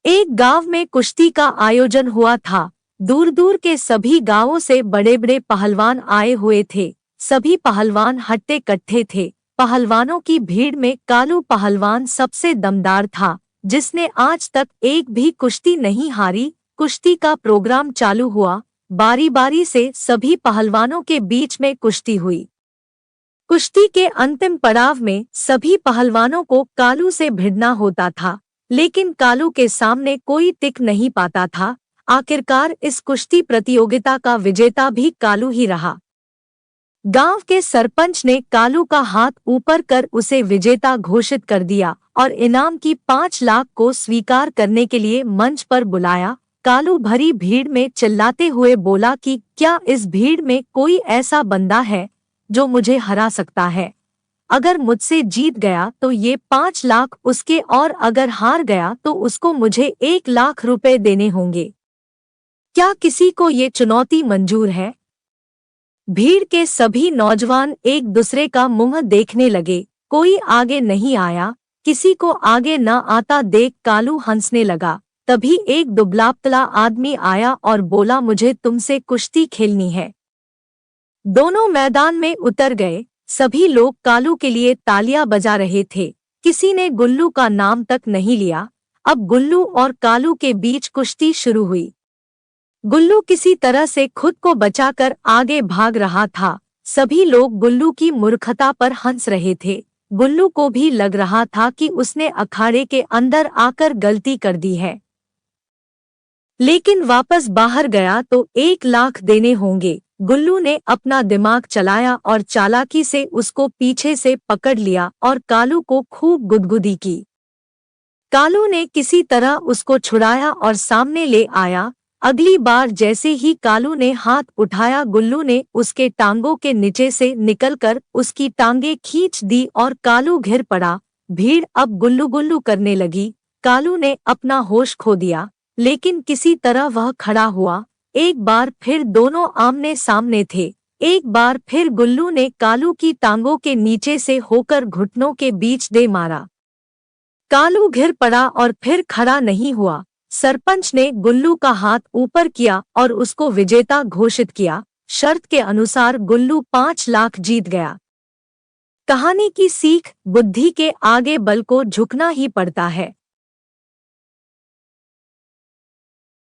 एक गांव में कुश्ती का आयोजन हुआ था। दूर दूर के सभी गांवों से बड़े बड़े पहलवान आए हुए थे। सभी पहलवान हट्टे कट्ठे थे। पहलवानों की भीड़ में कालू पहलवान सबसे दमदार था, जिसने आज तक एक भी कुश्ती नहीं हारी। कुश्ती का प्रोग्राम चालू हुआ। बारी बारी से सभी पहलवानों के बीच में कुश्ती हुई। कुश्ती के अंतिम पड़ाव में सभी पहलवानों को कालू से भिड़ना होता था, लेकिन कालू के सामने कोई टिक नहीं पाता था। आखिरकार इस कुश्ती प्रतियोगिता का विजेता भी कालू ही रहा। गांव के सरपंच ने कालू का हाथ ऊपर कर उसे विजेता घोषित कर दिया और इनाम की 5 लाख को स्वीकार करने के लिए मंच पर बुलाया। कालू भरी भीड़ में चिल्लाते हुए बोला कि क्या इस भीड़ में कोई ऐसा बंदा है जो मुझे हरा सकता है? अगर मुझसे जीत गया तो ये 5 लाख उसके, और अगर हार गया तो उसको मुझे 1 लाख रुपए देने होंगे। क्या किसी को ये चुनौती मंजूर है? भीड़ के सभी नौजवान एक दूसरे का मुंह देखने लगे। कोई आगे नहीं आया। किसी को आगे न आता देख कालू हंसने लगा। तभी एक दुबला-पतला आदमी आया और बोला, मुझे तुमसे कुश्ती खेलनी है। दोनों मैदान में उतर गए। सभी लोग कालू के लिए तालियां बजा रहे थे। किसी ने गुल्लू का नाम तक नहीं लिया। अब गुल्लू और कालू के बीच कुश्ती शुरू हुई। गुल्लू किसी तरह से खुद को बचाकर आगे भाग रहा था। सभी लोग गुल्लू की मूर्खता पर हंस रहे थे। गुल्लू को भी लग रहा था कि उसने अखाड़े के अंदर आकर गलती कर दी है, लेकिन वापस बाहर गया तो 1 लाख देने होंगे। गुल्लू ने अपना दिमाग चलाया और चालाकी से उसको पीछे से पकड़ लिया और कालू को खूब गुदगुदी की। कालू ने किसी तरह उसको छुड़ाया और सामने ले आया। अगली बार जैसे ही कालू ने हाथ उठाया, गुल्लू ने उसके टांगों के नीचे से निकलकर उसकी टांगें खींच दी और कालू गिर पड़ा। भीड़ अब गुल्लू गुल्लू करने लगी। कालू ने अपना होश खो दिया, लेकिन किसी तरह वह खड़ा हुआ। एक बार फिर दोनों आमने सामने थे। एक बार फिर गुल्लू ने कालू की टांगों के नीचे से होकर घुटनों के बीच दे मारा। कालू गिर पड़ा और फिर खड़ा नहीं हुआ। सरपंच ने गुल्लू का हाथ ऊपर किया और उसको विजेता घोषित किया। शर्त के अनुसार गुल्लू 5 लाख जीत गया। कहानी की सीख, बुद्धि के आगे बल को झुकना ही पड़ता है।